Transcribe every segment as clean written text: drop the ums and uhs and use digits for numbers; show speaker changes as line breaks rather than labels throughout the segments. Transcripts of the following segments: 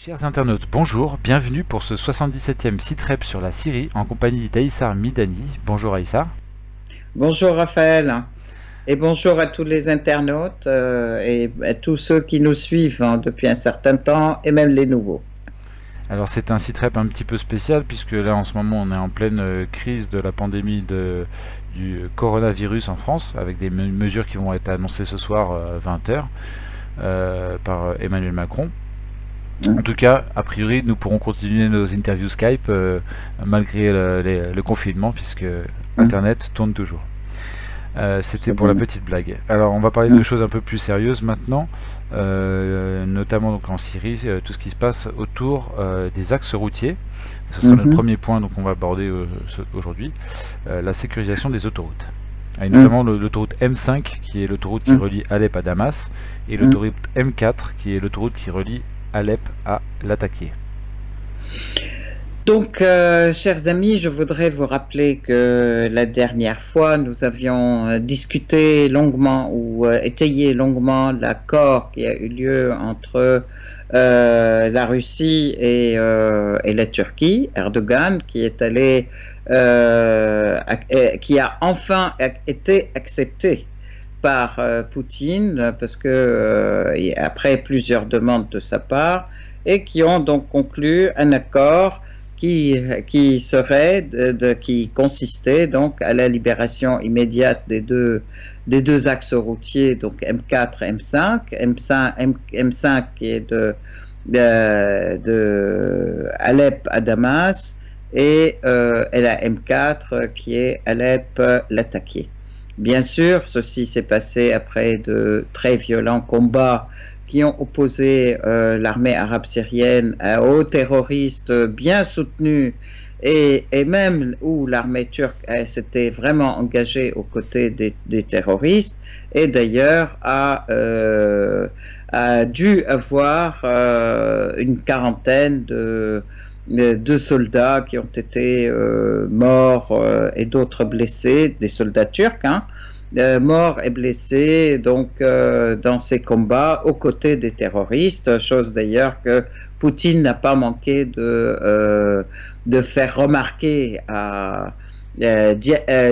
Chers internautes, bonjour, bienvenue pour ce 77e Sitrep sur la Syrie en compagnie d'Aïssar Midani. Bonjour Aïssar.
Bonjour Raphaël et bonjour à tous les internautes et à tous ceux qui nous suivent depuis un certain temps et même les nouveaux.
Alors c'est un Sitrep un petit peu spécial puisque là en ce moment on est en pleine crise de la pandémie du coronavirus en France avec des mesures qui vont être annoncées ce soir à 20 h par Emmanuel Macron. En tout cas, a priori, nous pourrons continuer nos interviews Skype malgré le confinement puisque Internet tourne toujours. C'était pour la petite blague. Alors on va parler de choses un peu plus sérieuses maintenant, notamment donc en Syrie, tout ce qui se passe autour des axes routiers. Ce sera notre premier point donc on va aborder aujourd'hui, la sécurisation des autoroutes. Et notamment l'autoroute M5 qui est l'autoroute qui relie Alep à Damas et l'autoroute M4 qui est l'autoroute qui relie Alep à Latakia.
Donc, chers amis, je voudrais vous rappeler que la dernière fois, nous avions discuté longuement ou étayé longuement l'accord qui a eu lieu entre la Russie et la Turquie. Erdogan, qui est allé, qui a enfin été accepté par Poutine, parce que après plusieurs demandes de sa part, et qui ont donc conclu un accord qui consistait donc à la libération immédiate des deux axes routiers, donc M4 et M5 qui est de Alep à Damas et la M4 qui est Alep-Latakia. Bien sûr, ceci s'est passé après de très violents combats qui ont opposé l'armée arabe syrienne aux terroristes bien soutenus et même où l'armée turque s'était vraiment engagée aux côtés des terroristes et d'ailleurs a dû avoir une quarantaine de soldats qui ont été morts et d'autres blessés, des soldats turcs, morts et blessés donc dans ces combats aux côtés des terroristes, chose d'ailleurs que Poutine n'a pas manqué de faire remarquer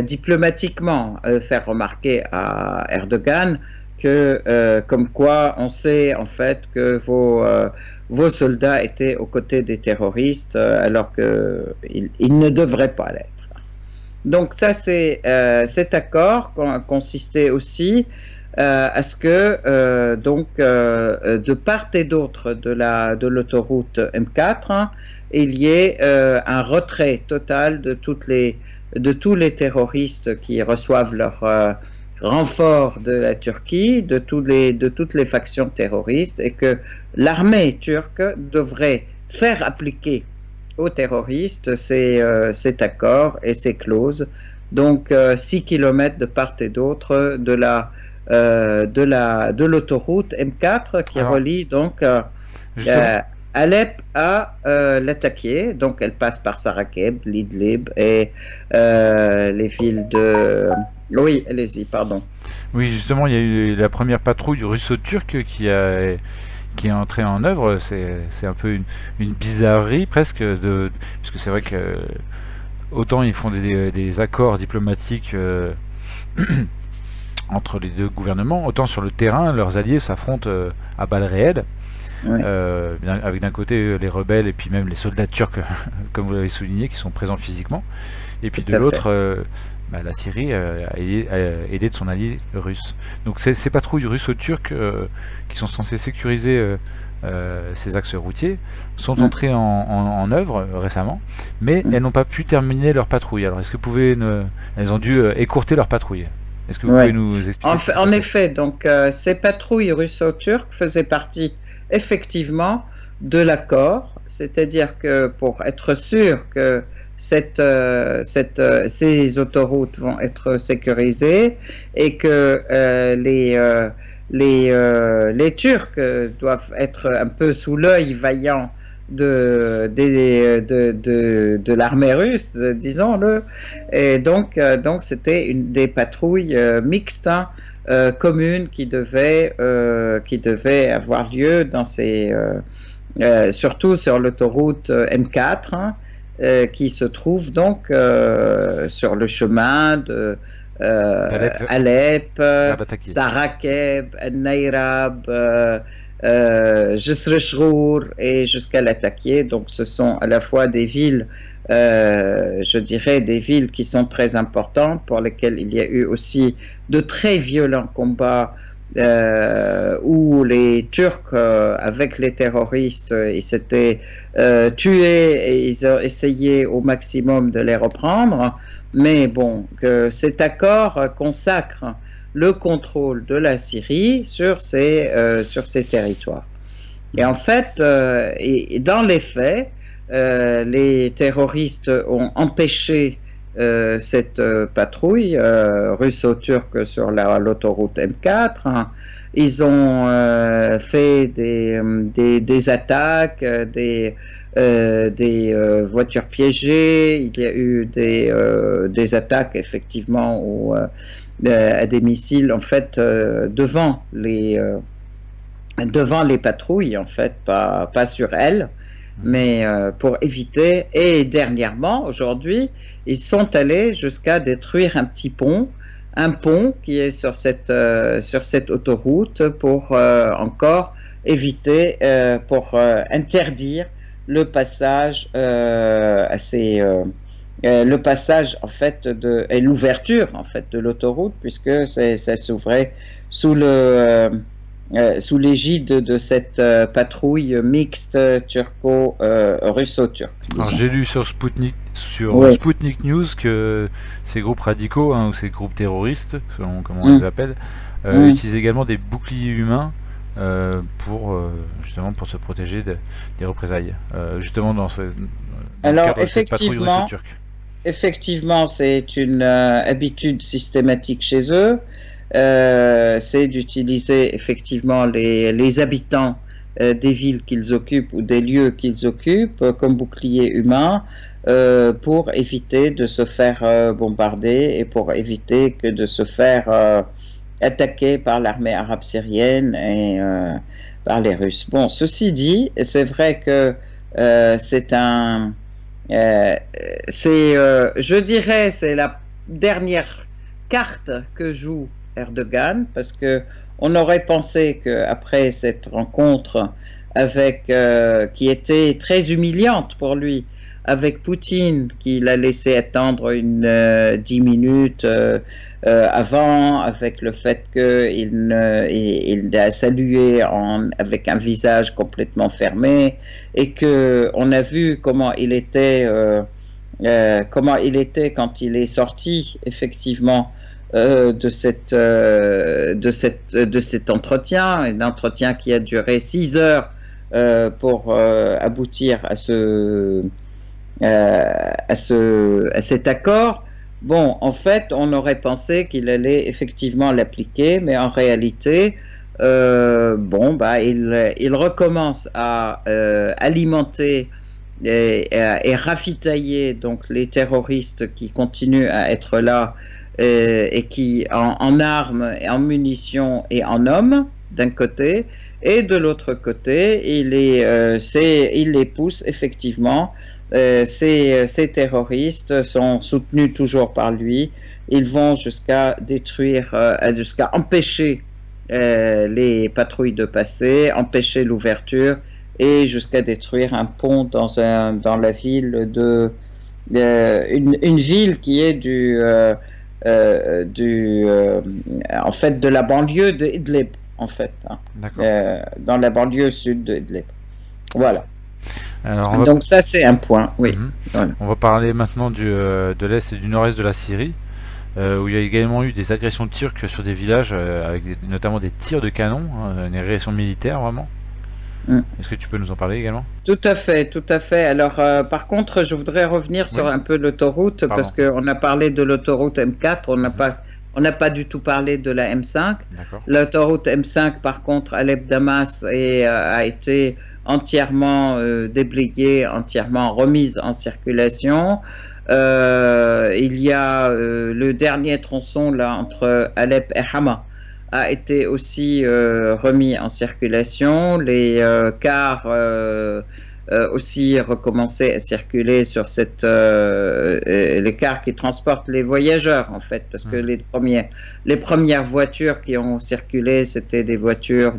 diplomatiquement, faire remarquer à Erdogan que comme quoi on sait en fait que vos soldats étaient aux côtés des terroristes alors qu'ils ne devraient pas l'être. Donc ça, c'est cet accord consistait aussi à ce que de part et d'autre de l'autoroute M4, il y ait un retrait total de tous les terroristes qui reçoivent leur renfort de la Turquie, de toutes les factions terroristes, et que l'armée turque devrait faire appliquer aux terroristes cet accord et ces clauses. Donc 6 km de part et d'autre de l'autoroute M4 qui relie donc Alep à Latakia. Donc elle passe par Sarakeb, Idlib et les villes de... Oui, allez-y, pardon.
Oui, justement, il y a eu la première patrouille russo-turque qui est entrée en œuvre. C'est un peu une bizarrerie presque, puisque c'est vrai que autant ils font des accords diplomatiques entre les deux gouvernements, autant sur le terrain, leurs alliés s'affrontent à balles réelles. Oui. Avec d'un côté les rebelles et puis même les soldats turcs, comme vous l'avez souligné, qui sont présents physiquement. Et puis de l'autre, la Syrie a aidé de son allié russe. Donc ces patrouilles russo-turques qui sont censées sécuriser ces axes routiers sont entrées en œuvre récemment, mais elles n'ont pas pu terminer leur patrouille. Alors est-ce que vous pouvez elles ont dû écourter leur patrouille? Est-ce que vous pouvez nous expliquer?
En effet, donc ces patrouilles russo-turques faisaient partie effectivement de l'accord, c'est-à-dire que pour être sûr que ces autoroutes vont être sécurisées et que les Turcs doivent être un peu sous l'œil vaillant de l'armée russe, disons-le, et donc c'était des patrouilles mixtes, communes qui devaient avoir lieu dans ces surtout sur l'autoroute M4, hein, qui se trouve donc sur le chemin de Alep, Sarakeb, Nairab, Jisr Chrour et jusqu'à Latakia. Donc ce sont à la fois des villes, je dirais des villes qui sont très importantes, pour lesquelles il y a eu aussi de très violents combats, où les Turcs, avec les terroristes, ils s'étaient tués et ils ont essayé au maximum de les reprendre. Mais bon, que cet accord consacre le contrôle de la Syrie sur ces territoires. Et en fait, et dans les faits, les terroristes ont empêché cette patrouille russo-turque sur l'autoroute M4. Hein. Ils ont fait des attaques, des voitures piégées. Il y a eu des attaques effectivement à des missiles en fait devant les patrouilles, en fait, pas sur elles, mais pour éviter. Et dernièrement, aujourd'hui, ils sont allés jusqu'à détruire un pont qui est sur cette autoroute, pour encore éviter, pour interdire le passage le passage en fait et l'ouverture en fait de l'autoroute, puisque ça s'ouvrait sous l'égide de cette patrouille mixte russo-turque.
Alors j'ai lu sur Sputnik News que ces groupes radicaux, hein, ou ces groupes terroristes, selon comment on les appelle, utilisent également des boucliers humains justement pour se protéger des représailles, justement dans cette patrouille russo-turque.
Effectivement, c'est une habitude systématique chez eux. C'est d'utiliser effectivement les habitants des villes qu'ils occupent ou des lieux qu'ils occupent comme bouclier humain, pour éviter de se faire bombarder et pour éviter de se faire attaquer par l'armée arabe syrienne et par les Russes. Bon, ceci dit, c'est vrai que je dirais, c'est la dernière carte que joue Erdogan, parce que on aurait pensé qu'après cette rencontre qui était très humiliante pour lui, avec Poutine, qu'il a laissé attendre 10 minutes avant, avec le fait qu'il a salué avec un visage complètement fermé, et que on a vu comment il était quand il est sorti effectivement de cet entretien, un entretien qui a duré 6 heures pour aboutir à cet accord. Bon, en fait, on aurait pensé qu'il allait effectivement l'appliquer, mais en réalité, il recommence à alimenter et ravitailler donc les terroristes qui continuent à être là, et qui en armes, en munitions et en hommes d'un côté, et de l'autre côté, il les pousse effectivement. Ces terroristes sont soutenus toujours par lui. Ils vont jusqu'à détruire, jusqu'à empêcher les patrouilles de passer, empêcher l'ouverture, et jusqu'à détruire un pont dans la ville une ville qui est en fait de la banlieue de Idlib, en fait, hein, dans la banlieue sud de Idlib. Voilà. Alors, donc ça c'est un point, oui.
Voilà. On va parler maintenant de l'est et du nord-est de la Syrie, où il y a également eu des agressions turques sur des villages, avec notamment des tirs de canon, hein, une agression militaire vraiment. Est-ce que tu peux nous en parler également?
Tout à fait, tout à fait. Alors par contre, je voudrais revenir sur un peu l'autoroute, parce qu'on a parlé de l'autoroute M4, on n'a pas du tout parlé de la M5. L'autoroute M5, par contre, Alep-Damas a été entièrement déblayée, entièrement remise en circulation. Il y a le dernier tronçon là entre Alep et Hama a été aussi remis en circulation. Les cars aussi recommencer à circuler sur les cars qui transportent les voyageurs en fait, parce que les premières voitures qui ont circulé, c'était des voitures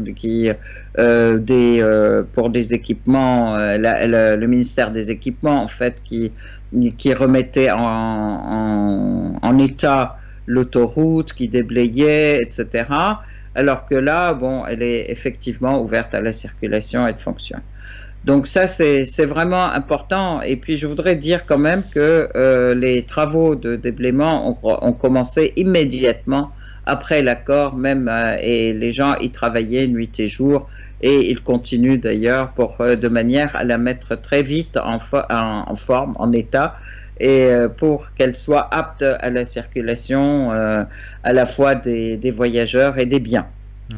pour des équipements, le ministère des équipements en fait qui remettait en état l'autoroute, qui déblayait, etc. Alors que là, bon, elle est effectivement ouverte à la circulation, elle fonctionne. Donc ça, c'est vraiment important. Et puis, je voudrais dire quand même que les travaux de déblaiement ont commencé immédiatement après l'accord, même, et les gens y travaillaient nuit et jour, et ils continuent d'ailleurs de manière à la mettre très vite en forme, en état, et pour qu'elle soit apte à la circulation à la fois des voyageurs et des biens.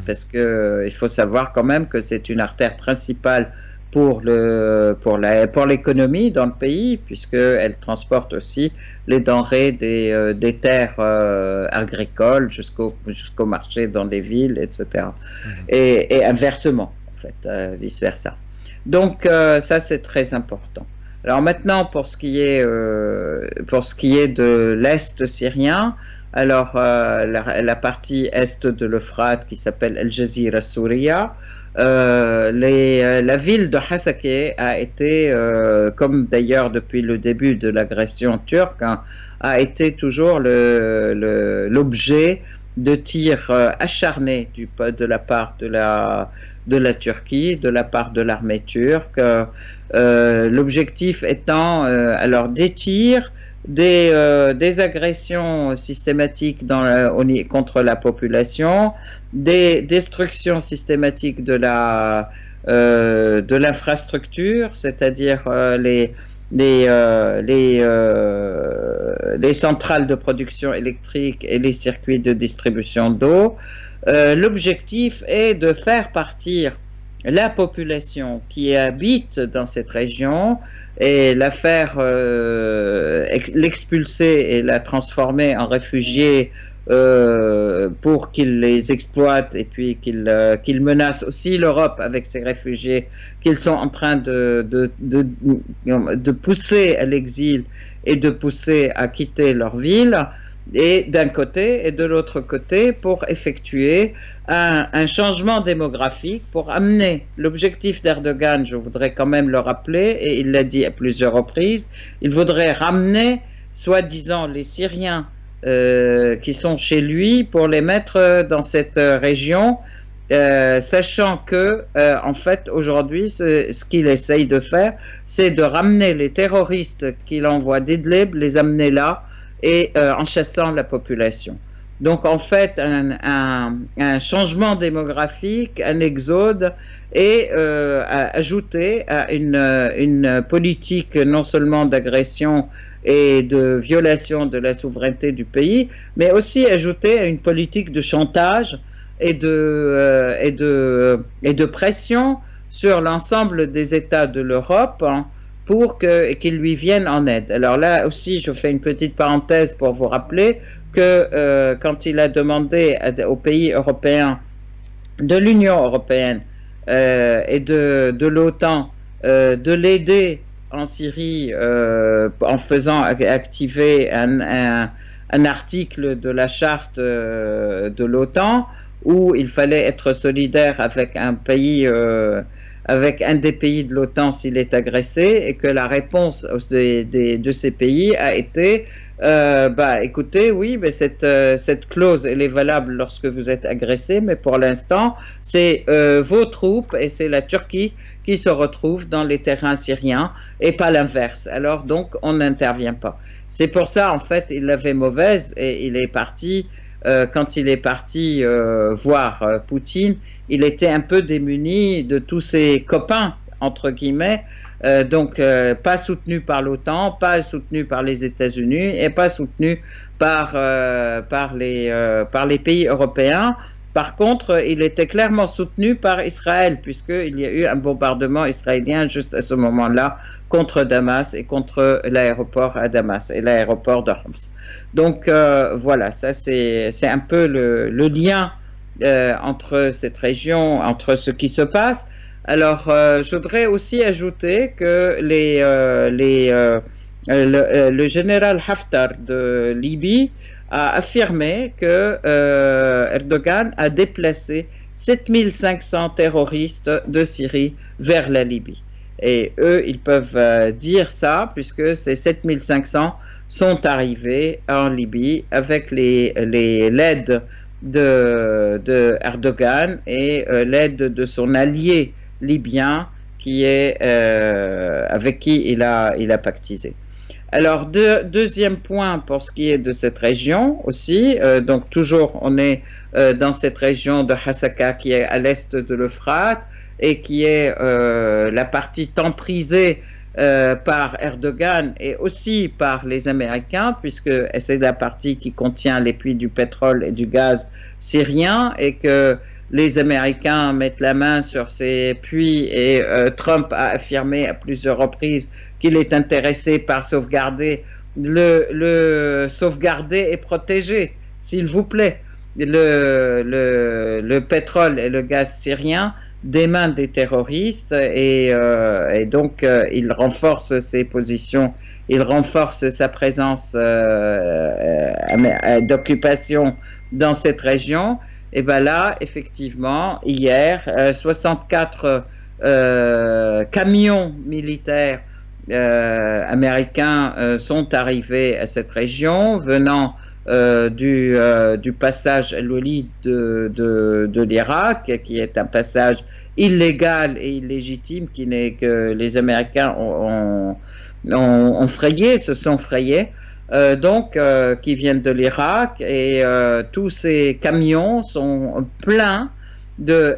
Parce que il faut savoir quand même que c'est une artère principale pour l'économie dans le pays, puisqu'elle transporte aussi les denrées des terres agricoles jusqu'au marché dans les villes, etc. Et inversement, en fait, vice-versa. Donc ça, c'est très important. Alors maintenant, pour ce qui est de l'Est syrien, alors la partie Est de l'Euphrate qui s'appelle El Jazira Souria, la ville de Hasakeh a été, comme d'ailleurs depuis le début de l'agression turque, hein, a été toujours l'objet de tirs acharnés de la part de la Turquie, de la part de l'armée turque. L'objectif étant alors des tirs, des agressions systématiques contre la population, des destructions systématiques de l'infrastructure, c'est-à-dire les centrales de production électrique et les circuits de distribution d'eau. L'objectif est de faire partir la population qui habite dans cette région et l'expulser et la transformer en réfugiés pour qu'ils les exploitent et puis qu'ils menacent aussi l'Europe avec ces réfugiés qu'ils sont en train de pousser à l'exil et de pousser à quitter leur ville, et d'un côté, et de l'autre côté, pour effectuer un changement démographique, pour amener l'objectif d'Erdogan, je voudrais quand même le rappeler, et il l'a dit à plusieurs reprises, il voudrait ramener, soi-disant, les Syriens qui sont chez lui pour les mettre dans cette région, sachant que, en fait, aujourd'hui, ce qu'il essaye de faire, c'est de ramener les terroristes qu'il envoie d'Idlib, les amener là, et en chassant la population. Donc en fait un changement démographique, un exode, et ajouté à une politique non seulement d'agression et de violation de la souveraineté du pays, mais aussi ajouté à une politique de chantage et de pression sur l'ensemble des États de l'Europe, hein, pour qu'ils lui viennent en aide. Alors là aussi, je fais une petite parenthèse pour vous rappeler que quand il a demandé aux pays européens, de l'Union européenne et de l'OTAN de l'aider en Syrie en faisant activer un article de la charte de l'OTAN où il fallait être solidaire avec un pays avec un des pays de l'OTAN s'il est agressé, et que la réponse de ces pays a été écoutez, oui, mais cette clause elle est valable lorsque vous êtes agressé, mais pour l'instant c'est vos troupes et c'est la Turquie qui se retrouve dans les terrains syriens et pas l'inverse. Alors donc on n'intervient pas. C'est pour ça en fait il l'avait mauvaise, et il est parti quand il est parti voir Poutine, il était un peu démuni de tous ses copains, entre guillemets, donc pas soutenu par l'OTAN, pas soutenu par les États-Unis et pas soutenu par les pays européens. Par contre, il était clairement soutenu par Israël, puisqu'il y a eu un bombardement israélien juste à ce moment-là contre Damas et contre l'aéroport à Damas et l'aéroport de Homs. Donc voilà, ça c'est un peu le lien entre cette région, entre ce qui se passe. Alors, je voudrais aussi ajouter que le général Haftar de Libye a affirmé que Erdogan a déplacé 7500 terroristes de Syrie vers la Libye. Et eux, ils peuvent dire ça puisque ces 7500 sont arrivés en Libye avec l'aide de Erdogan et l'aide de son allié libyen qui est, avec qui il a pactisé. Alors, deuxième point pour ce qui est de cette région aussi, donc toujours on est dans cette région de Hasaka qui est à l'est de l'Euphrate et qui est la partie emprisée par Erdogan et aussi par les Américains, puisque c'est la partie qui contient les puits du pétrole et du gaz syrien et que les Américains mettent la main sur ces puits et Trump a affirmé à plusieurs reprises qu'il est intéressé par sauvegarder sauvegarder et protéger, s'il vous plaît, le pétrole et le gaz syrien des mains des terroristes et donc il renforce ses positions, il renforce sa présence d'occupation dans cette région. Et bien là, effectivement, hier, 64 camions militaires américains sont arrivés à cette région, venant du passage El-Wali de l'Irak, qui est un passage illégal et illégitime que les Américains ont frayé, se sont frayés. Qui viennent de l'Irak et tous ces camions sont pleins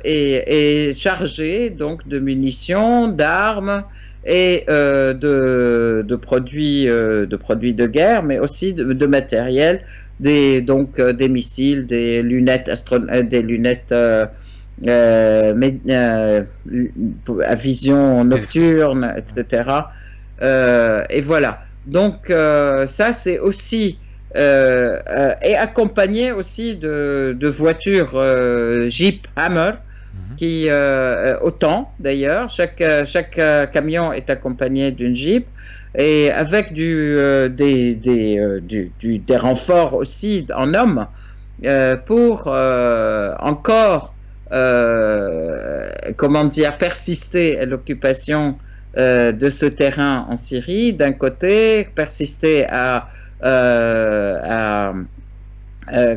et chargés donc de munitions, d'armes et de produits de guerre, mais aussi de matériel, des missiles, des lunettes à vision nocturne, etc. Et voilà. Donc ça c'est aussi et accompagné aussi de voitures Jeep Hammer qui autant d'ailleurs chaque camion est accompagné d'une Jeep et avec des renforts aussi en hommes pour encore comment dire persister à l'occupation de ce terrain en Syrie, d'un côté, persister à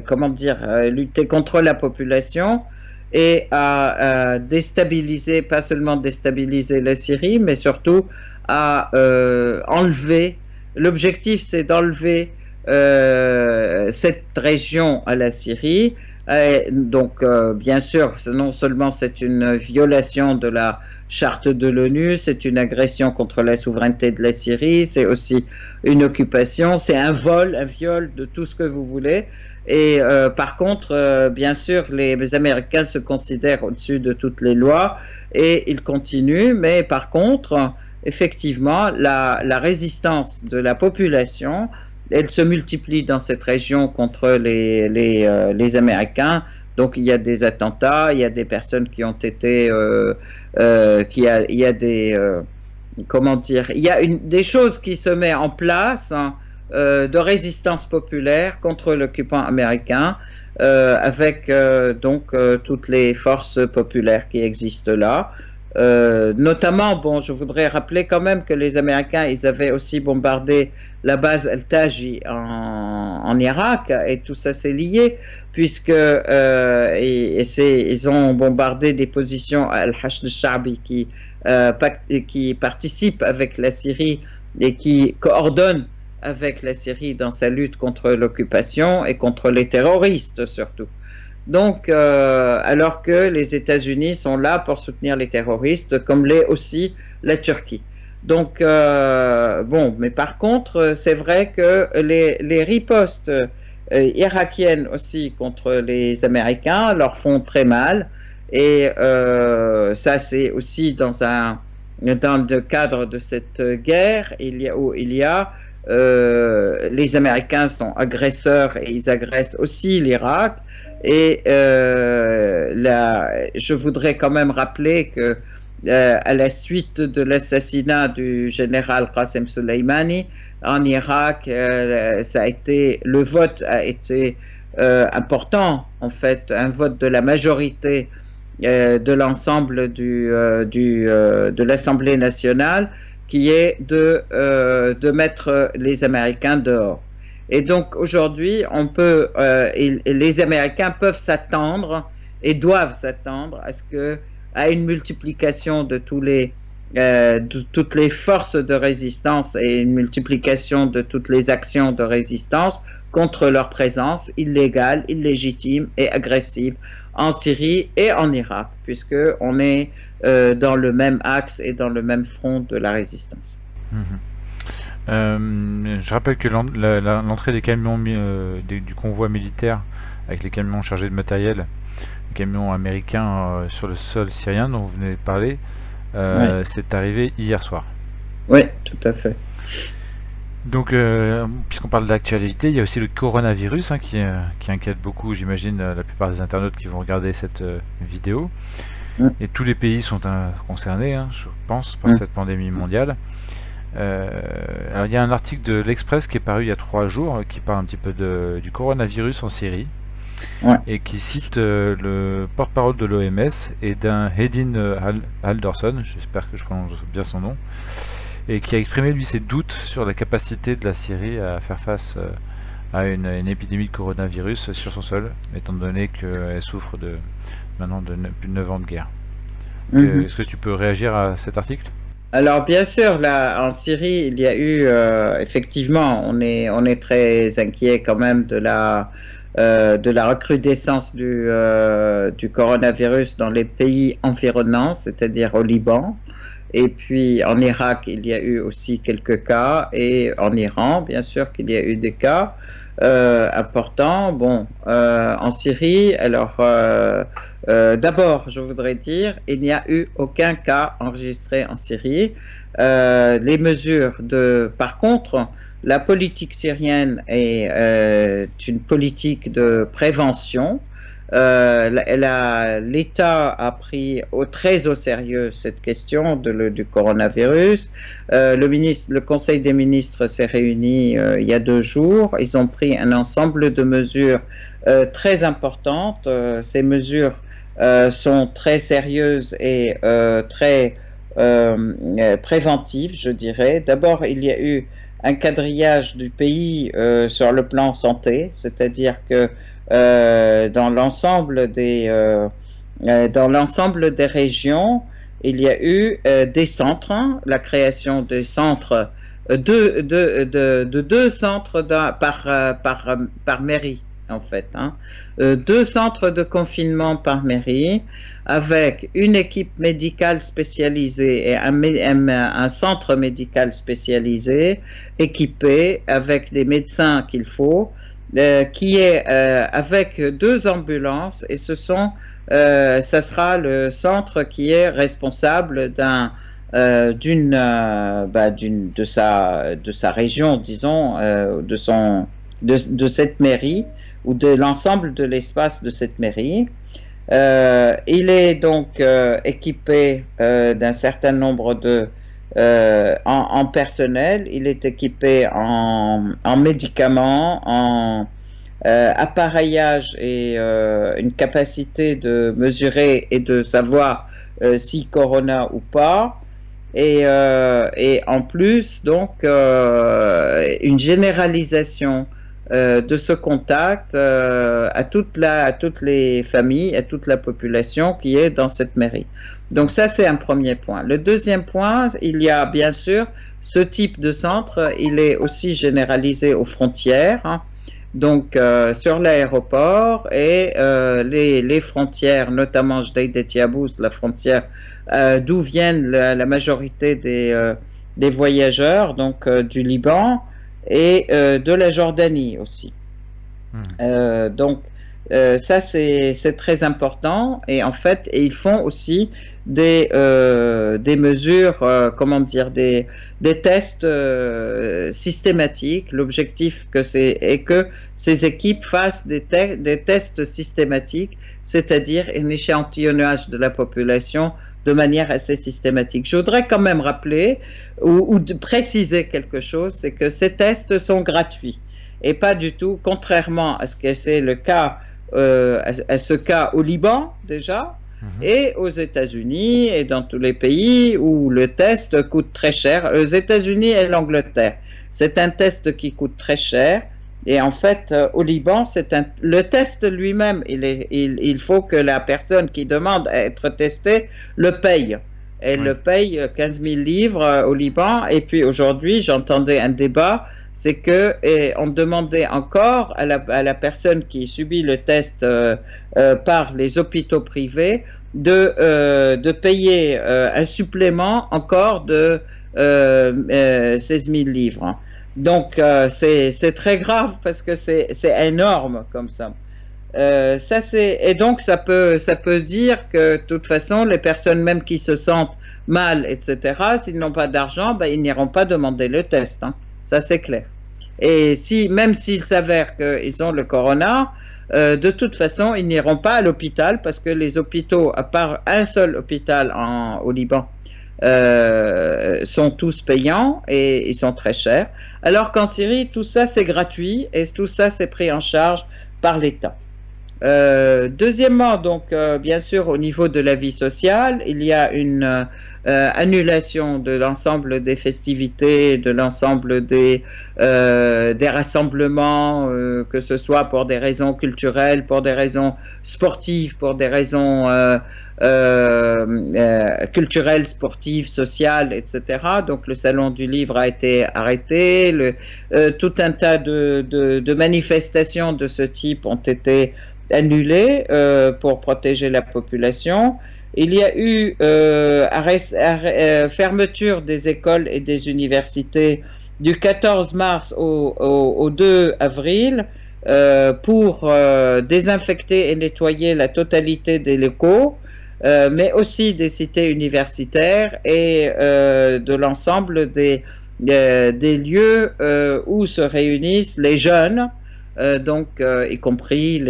comment dire, lutter contre la population et à déstabiliser, pas seulement déstabiliser la Syrie, mais surtout à enlever, l'objectif c'est d'enlever cette région à la Syrie. Donc, bien sûr, non seulement c'est une violation de la charte de l'ONU, c'est une agression contre la souveraineté de la Syrie, c'est aussi une occupation, c'est un viol de tout ce que vous voulez. Et par contre, bien sûr, les Américains se considèrent au-dessus de toutes les lois et ils continuent, mais par contre, effectivement, la résistance de la population, elle se multiplie dans cette région contre les Américains. Donc il y a des attentats, il y a des personnes qui ont été, il y a des, comment dire, il y a des choses qui se mettent en place hein, de résistance populaire contre l'occupant américain, avec toutes les forces populaires qui existent là. Notamment, bon, je voudrais rappeler quand même que les Américains, ils avaient aussi bombardé la base Al-Taji en Irak, et tout ça c'est lié, puisque ils ont bombardé des positions à Al-Hashd al-Sha'bi qui participent avec la Syrie et qui coordonnent avec la Syrie dans sa lutte contre l'occupation et contre les terroristes surtout. Donc, alors que les États-Unis sont là pour soutenir les terroristes, comme l'est aussi la Turquie. Donc, bon, mais par contre, c'est vrai que les ripostes irakiennes aussi contre les Américains leur font très mal. Et ça, c'est aussi dans le cadre de cette guerre où les Américains sont agresseurs et ils agressent aussi l'Irak. Et je voudrais quand même rappeler que à la suite de l'assassinat du général Qasem Soleimani en Irak, le vote a été important, en fait, un vote de la majorité de l'ensemble de l'Assemblée nationale, qui est de mettre les Américains dehors. Et donc aujourd'hui, les Américains peuvent s'attendre et doivent s'attendre à une multiplication de toutes les forces de résistance et une multiplication de toutes les actions de résistance contre leur présence illégale, illégitime et agressive en Syrie et en Irak, puisque on est dans le même axe et dans le même front de la résistance.
Je rappelle que l'entrée des camions du convoi militaire avec les camions chargés de matériel, les camions américains sur le sol syrien dont vous venez de parler, c'est arrivé hier soir.
Oui, tout à fait.
Donc, puisqu'on parle d'actualité, il y a aussi le coronavirus qui inquiète beaucoup, j'imagine, la plupart des internautes qui vont regarder cette vidéo. Et tous les pays sont concernés, je pense, par cette pandémie mondiale. Alors, il y a un article de l'Express qui est paru il y a 3 jours qui parle un petit peu du coronavirus en Syrie et qui cite le porte-parole de l'OMS et d'un Hedin Haldorsson, j'espère que je prononce bien son nom, et qui a exprimé lui ses doutes sur la capacité de la Syrie à faire face à une épidémie de coronavirus sur son sol, étant donné qu'elle souffre maintenant de plus de 9 ans de guerre. Est-ce que tu peux réagir à cet article?
Alors bien sûr, là en Syrie, il y a eu effectivement, on est très inquiet quand même de la recrudescence du coronavirus dans les pays environnants, c'est-à-dire au Liban. Et puis en Irak, il y a eu aussi quelques cas, et en Iran, bien sûr qu'il y a eu des cas importants. Bon, en Syrie, alors d'abord, je voudrais dire, il n'y a eu aucun cas enregistré en Syrie. Les mesures par contre, la politique syrienne est une politique de prévention. L'État a pris très au sérieux cette question du coronavirus. Le Conseil des ministres s'est réuni il y a 2 jours. Ils ont pris un ensemble de mesures très importantes. Ces mesures sont très sérieuses et très préventives, je dirais. D'abord, il y a eu un quadrillage du pays sur le plan santé, c'est-à-dire que dans l'ensemble des régions, il y a eu des centres, la création des centres, de 2 centres par mairie, en fait. 2 centres de confinement par mairie, avec une équipe médicale spécialisée et un centre médical spécialisé, équipé avec les médecins qu'il faut, qui est avec 2 ambulances, et ça sera le centre qui est responsable de sa région, disons, de cette mairie, ou de l'ensemble de l'espace de cette mairie. Il est donc équipé d'un certain nombre en personnel, il est équipé en médicaments, en appareillage et une capacité de mesurer et de savoir si corona ou pas, et en plus donc une généralisation de ce contact à toutes les familles, à toute la population qui est dans cette mairie. Donc ça, c'est un premier point. Le deuxième point, il y a bien sûr ce type de centre, il est aussi généralisé aux frontières, donc sur l'aéroport et les frontières, notamment Jdeïdet-Yabous, la frontière d'où viennent la majorité des voyageurs, donc du Liban et de la Jordanie aussi. Donc Ça, c'est très important. Et en fait, ils font aussi des mesures, comment dire, des tests systématiques. L'objectif est que ces équipes fassent des tests systématiques, c'est-à-dire un échantillonnage de la population de manière assez systématique. Je voudrais quand même rappeler ou préciser quelque chose, c'est que ces tests sont gratuits et pas du tout, contrairement à ce que c'est le cas, à ce cas au Liban déjà, et aux États-Unis et dans tous les pays où le test coûte très cher, aux États-Unis et l'Angleterre. C'est un test qui coûte très cher. Et en fait, au Liban, le test lui-même, il faut que la personne qui demande à être testée le paye. Elle le paye 15 000 livres au Liban. Et puis aujourd'hui, j'entendais un débat, c'est que on demandait encore à la personne qui subit le test par les hôpitaux privés de payer un supplément encore de 16 000 livres. Donc c'est très grave parce que c'est énorme comme ça. Et donc ça peut dire que de toute façon les personnes même qui se sentent mal, etc., s'ils n'ont pas d'argent, ben, ils n'iront pas demander le test, hein. Ça c'est clair. Et même s'il s'avère qu'ils ont le corona, de toute façon ils n'iront pas à l'hôpital parce que les hôpitaux, à part un seul hôpital au Liban, sont tous payants et ils sont très chers. Alors qu'en Syrie, tout ça c'est gratuit et tout ça c'est pris en charge par l'État. Deuxièmement, donc bien sûr au niveau de la vie sociale, il y a une annulation de l'ensemble des festivités, de l'ensemble des rassemblements, que ce soit pour des raisons culturelles, pour des raisons sportives, pour des raisons culturelles, sportives, sociales, etc. Donc le salon du livre a été arrêté, tout un tas de manifestations de ce type ont été annulées pour protéger la population. Il y a eu fermeture des écoles et des universités du 14 mars au 2 avril pour désinfecter et nettoyer la totalité des locaux, mais aussi des cités universitaires et de l'ensemble des lieux où se réunissent les jeunes, donc y compris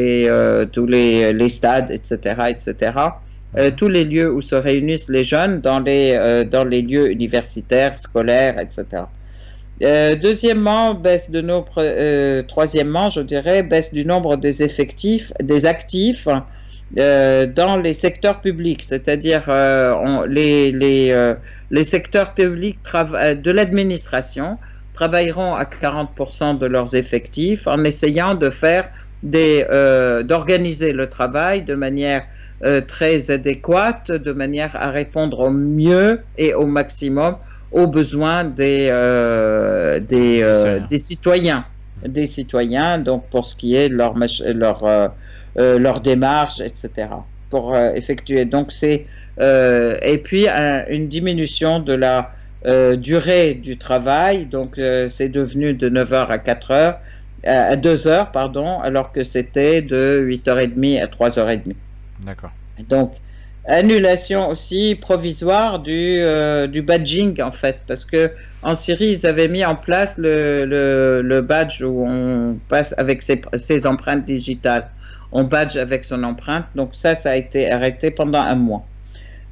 tous les stades, etc., etc., tous les lieux où se réunissent les jeunes dans les lieux universitaires, scolaires, etc. Deuxièmement, troisièmement, je dirais, baisse du nombre des actifs dans les secteurs publics, c'est-à-dire les secteurs publics de l'administration travailleront à 40% de leurs effectifs en essayant d'organiser le travail de manière très adéquate, de manière à répondre au mieux et au maximum aux besoins des citoyens, donc pour ce qui est leur démarche, etc., pour effectuer. Donc et puis une diminution de la durée du travail, donc c'est devenu de 9h à 2h, pardon, alors que c'était de 8h30 à 3h30.
D'accord.
Donc, annulation aussi provisoire du badging, en fait, parce que en Syrie, ils avaient mis en place le badge où on passe avec ses empreintes digitales. On badge avec son empreinte, donc ça a été arrêté pendant un mois.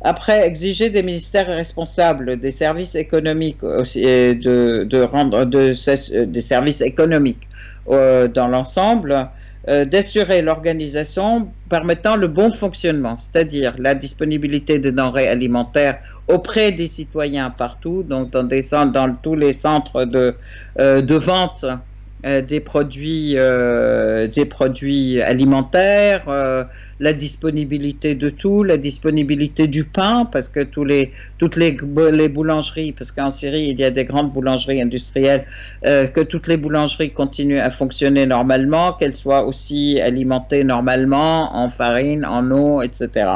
Après, exiger des ministères responsables des services économiques aussi, de rendre des services économiques dans l'ensemble, d'assurer l'organisation permettant le bon fonctionnement, c'est-à-dire la disponibilité de denrées alimentaires auprès des citoyens partout, donc dans tous les centres de vente des produits alimentaires, la disponibilité de tout, la disponibilité du pain, parce que toutes les boulangeries, parce qu'en Syrie il y a des grandes boulangeries industrielles, que toutes les boulangeries continuent à fonctionner normalement, qu'elles soient aussi alimentées normalement en farine, en eau, etc.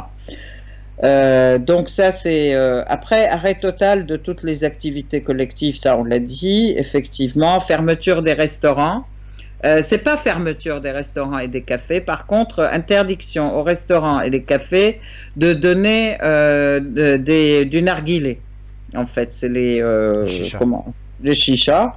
Donc ça c'est après arrêt total de toutes les activités collectives, ça on l'a dit, effectivement, fermeture des restaurants, C'est pas fermeture des restaurants et des cafés, par contre, interdiction aux restaurants et des cafés de donner du narguilé. En fait, c'est les chichas.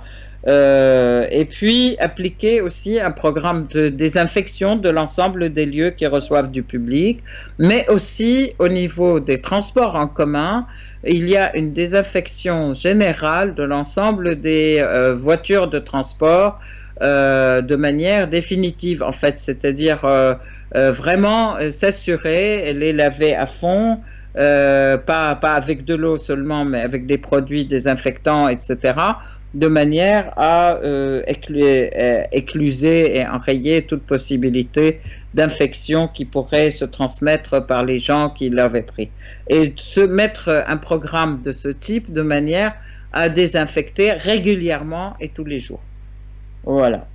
Et puis appliquer aussi un programme de désinfection de l'ensemble des lieux qui reçoivent du public, mais aussi au niveau des transports en commun, il y a une désinfection générale de l'ensemble des voitures de transport de manière définitive, en fait, c'est-à-dire vraiment s'assurer, les laver à fond, pas avec de l'eau seulement, mais avec des produits désinfectants, etc., de manière à écluser et enrayer toute possibilité d'infection qui pourrait se transmettre par les gens qui l'avaient pris. Et se mettre un programme de ce type de manière à désinfecter régulièrement et tous les jours. Voilà.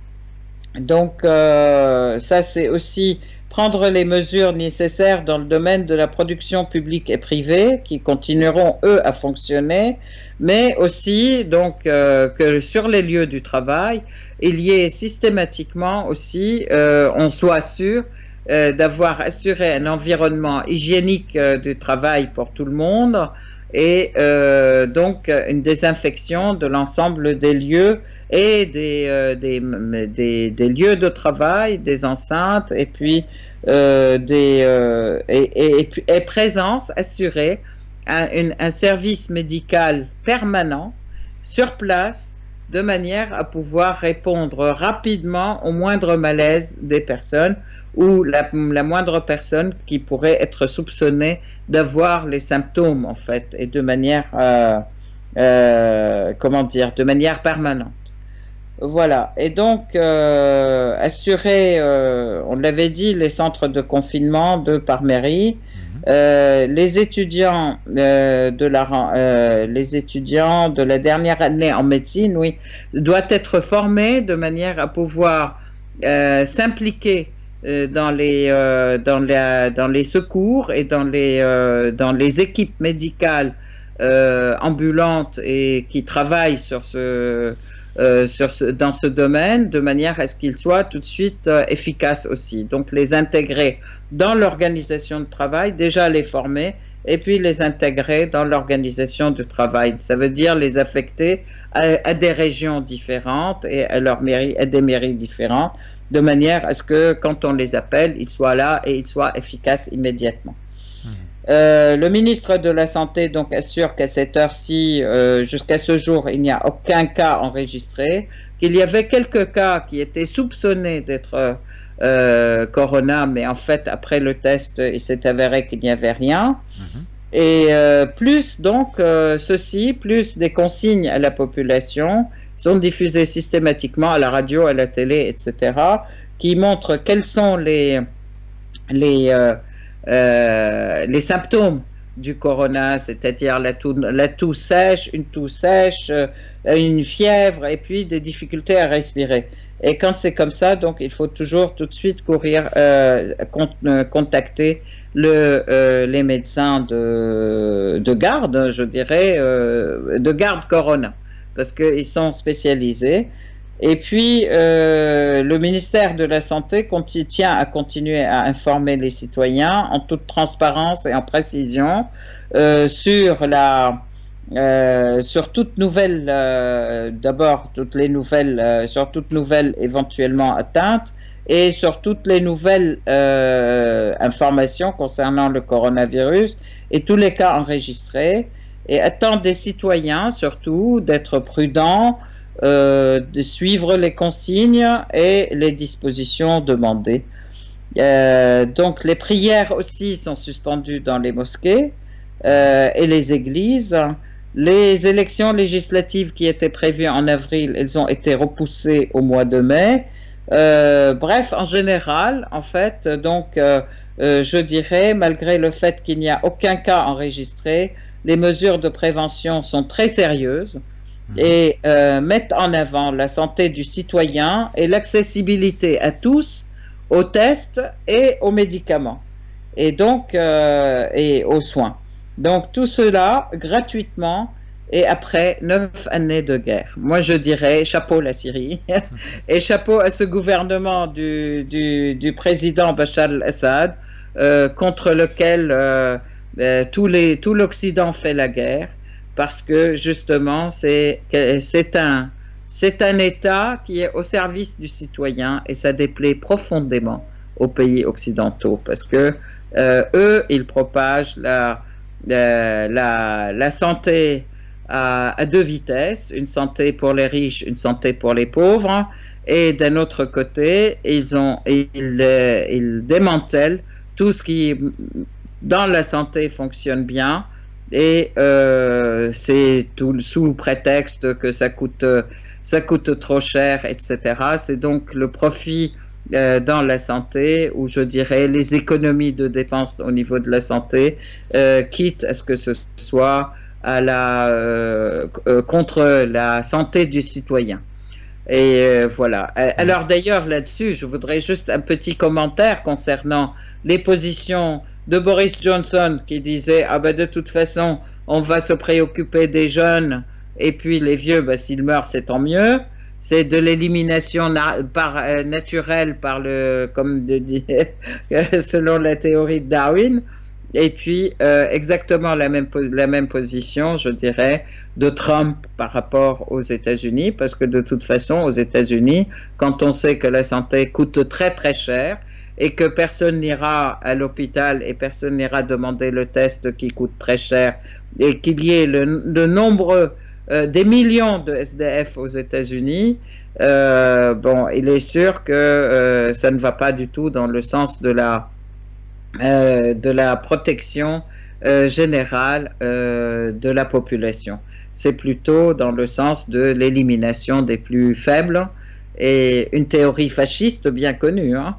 Donc, ça, c'est aussi prendre les mesures nécessaires dans le domaine de la production publique et privée, qui continueront, eux, à fonctionner, mais aussi donc que sur les lieux du travail, il y ait systématiquement aussi, on soit sûr d'avoir assuré un environnement hygiénique du travail pour tout le monde et donc une désinfection de l'ensemble des lieux et des lieux de travail, des enceintes et puis et présence assurée un service médical permanent sur place de manière à pouvoir répondre rapidement au moindre malaise des personnes ou la moindre personne qui pourrait être soupçonnée d'avoir les symptômes en fait et de manière comment dire, de manière permanente. Voilà, et donc assurer, on l'avait dit, les centres de confinement par mairie. Les étudiants les étudiants de la dernière année en médecine, oui, doivent être formés de manière à pouvoir s'impliquer dans les secours et dans les équipes médicales ambulantes et qui travaillent dans ce domaine, de manière à ce qu'ils soient tout de suite efficaces aussi. Donc les intégrer dans l'organisation de travail, déjà les former, et puis les intégrer dans l'organisation du travail. Ça veut dire les affecter à des régions différentes et à des mairies différentes, de manière à ce que quand on les appelle, ils soient là et ils soient efficaces immédiatement. Le ministre de la Santé donc assure qu'à cette heure-ci, jusqu'à ce jour, il n'y a aucun cas enregistré, qu'il y avait quelques cas qui étaient soupçonnés d'être corona, mais en fait, après le test, il s'est avéré qu'il n'y avait rien. Et plus donc, plus des consignes à la population sont diffusées systématiquement à la radio, à la télé, etc., qui montrent quels sont les symptômes du corona, c'est-à-dire la toux sèche, une toux sèche, une fièvre et puis des difficultés à respirer. Et quand c'est comme ça, donc il faut toujours tout de suite courir, contacter les médecins de garde, je dirais, de garde corona, parce qu'ils sont spécialisés. Et puis, le ministère de la Santé tient à continuer à informer les citoyens en toute transparence et en précision sur toute nouvelle, d'abord sur toute nouvelle éventuellement atteinte et sur toutes les nouvelles informations concernant le coronavirus et tous les cas enregistrés, et attend des citoyens surtout d'être prudents, de suivre les consignes et les dispositions demandées. Donc les prières aussi sont suspendues dans les mosquées et les églises. Les élections législatives qui étaient prévues en avril, elles ont été repoussées au mois de mai. Bref, en général, en fait, donc je dirais, malgré le fait qu'il n'y a aucun cas enregistré, les mesures de prévention sont très sérieuses et mettent en avant la santé du citoyen et l'accessibilité à tous aux tests et aux médicaments et donc et aux soins. Donc tout cela gratuitement et après 9 années de guerre. Moi, je dirais chapeau la Syrie et chapeau à ce gouvernement du président Bachar el-Assad contre lequel tout l'Occident fait la guerre parce que justement c'est un État qui est au service du citoyen et ça déplaît profondément aux pays occidentaux parce que eux, ils propagent la santé à deux vitesses, une santé pour les riches, une santé pour les pauvres, et d'un autre côté, ils démantèlent tout ce qui, dans la santé, fonctionne bien, et c'est tout sous prétexte que ça coûte trop cher, etc. C'est donc le profit dans la santé, ou je dirais les économies de dépenses au niveau de la santé, quitte à ce que ce soit contre la santé du citoyen. Et voilà. Alors d'ailleurs là-dessus, je voudrais juste un petit commentaire concernant les positions de Boris Johnson qui disait ah ben de toute façon on va se préoccuper des jeunes et puis les vieux, ben, s'ils meurent c'est tant mieux. C'est de l'élimination naturelle par selon la théorie de Darwin. Et puis exactement la même position, je dirais, de Trump par rapport aux États-Unis, parce que de toute façon, aux États-Unis, quand on sait que la santé coûte très très cher et que personne n'ira à l'hôpital et personne n'ira demander le test qui coûte très cher, et qu'il y ait le nombre des millions de SDF aux États-Unis, bon, il est sûr que ça ne va pas du tout dans le sens de la protection générale de la population. C'est plutôt dans le sens de l'élimination des plus faibles, et une théorie fasciste bien connue, hein.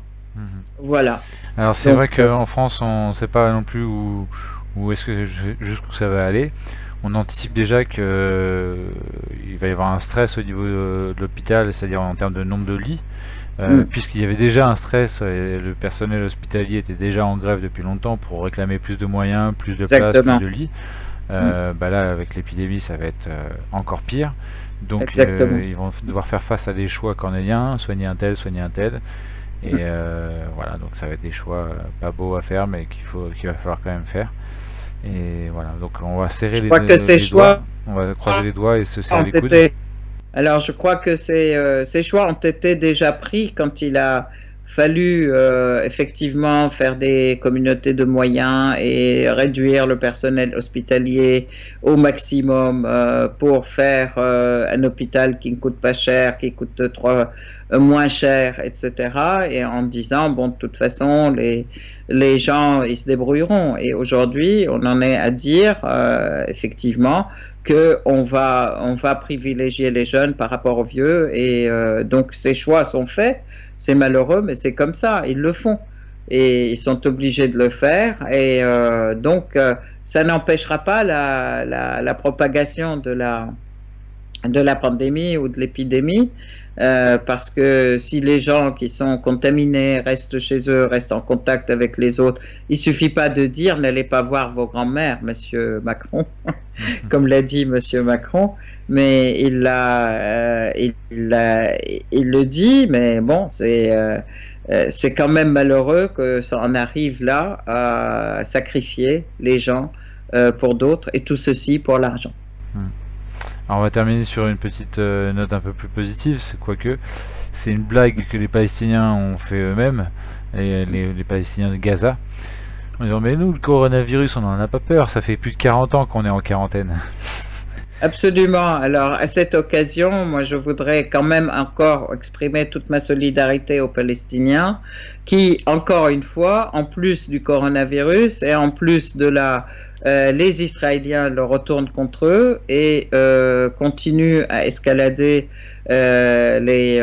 Voilà.
Alors c'est vrai qu'en France, on ne sait pas non plus où est-ce que jusqu'où ça va aller. On anticipe déjà qu'il va y avoir un stress au niveau de l'hôpital, c'est-à-dire en termes de nombre de lits, puisqu'il y avait déjà un stress, et le personnel hospitalier était déjà en grève depuis longtemps pour réclamer plus de moyens, plus de places, plus de lits. Bah là, avec l'épidémie, ça va être encore pire. Donc ils vont devoir faire face à des choix cornéliens, soigner un tel, soigner un tel. Et voilà, donc ça va être des choix pas beaux à faire, mais qu'il va falloir quand même faire. Et voilà, donc on va serrer les doigts, on va croiser les doigts et se serrer les coudes.
Alors je crois que ces choix ont été déjà pris quand il a fallu effectivement faire des communautés de moyens et réduire le personnel hospitalier au maximum pour faire un hôpital qui ne coûte pas cher, qui coûte moins cher, etc. Et en disant, bon, de toute façon, les gens, ils se débrouilleront. Et aujourd'hui, on en est à dire, effectivement, qu'on va privilégier les jeunes par rapport aux vieux. Et donc, ces choix sont faits. C'est malheureux, mais c'est comme ça. Ils le font. Et ils sont obligés de le faire. Et donc, ça n'empêchera pas la propagation de la pandémie ou de l'épidémie. Parce que si les gens qui sont contaminés restent chez eux, restent en contact avec les autres, il suffit pas de dire n'allez pas voir vos grands-mères, monsieur Macron, comme l'a dit monsieur Macron, mais il le dit, mais bon, c'est quand même malheureux que ça en arrive là à sacrifier les gens pour d'autres, et tout ceci pour l'argent.
Alors on va terminer sur une petite note un peu plus positive, c'est une blague que les Palestiniens ont fait eux-mêmes, les Palestiniens de Gaza, en disant mais nous le coronavirus on n'en a pas peur, ça fait plus de 40 ans qu'on est en quarantaine.
Absolument. Alors à cette occasion, moi je voudrais quand même encore exprimer toute ma solidarité aux Palestiniens qui, encore une fois, en plus du coronavirus et en plus de les Israéliens le retournent contre eux et continuent à escalader les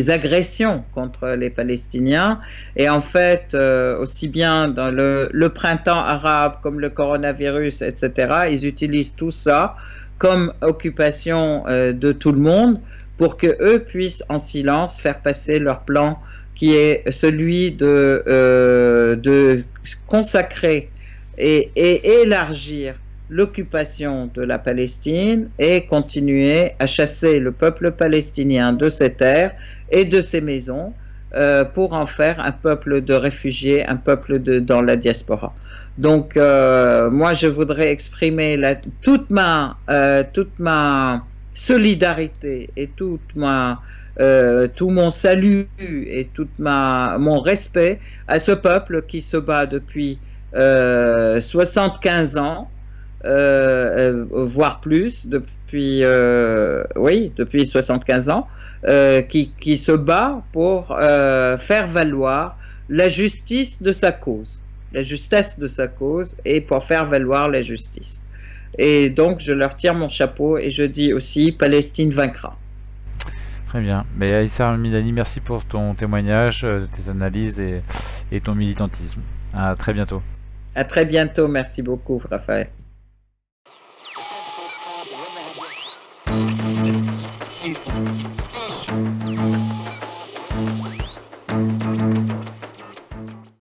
agressions contre les Palestiniens. Et en fait, aussi bien dans le printemps arabe comme le coronavirus, etc., ils utilisent tout ça comme occupation de tout le monde pour que eux puissent en silence faire passer leur plan qui est celui de consacrer et élargir l'occupation de la Palestine et continuer à chasser le peuple palestinien de ses terres et de ses maisons pour en faire un peuple de réfugiés, un peuple dans la diaspora. Donc, moi, je voudrais exprimer toute ma solidarité et tout mon salut et mon respect à ce peuple qui se bat depuis 75 ans, voire plus, depuis 75 ans, qui se bat pour faire valoir la justice de sa cause, la justesse de sa cause, et pour faire valoir la justice. Et donc, je leur tire mon chapeau et je dis aussi, Palestine vaincra.
Très bien. Mais Aïssa Al-Midani, merci pour ton témoignage, tes analyses et ton militantisme. À très bientôt.
À très bientôt. Merci beaucoup, Raphaël.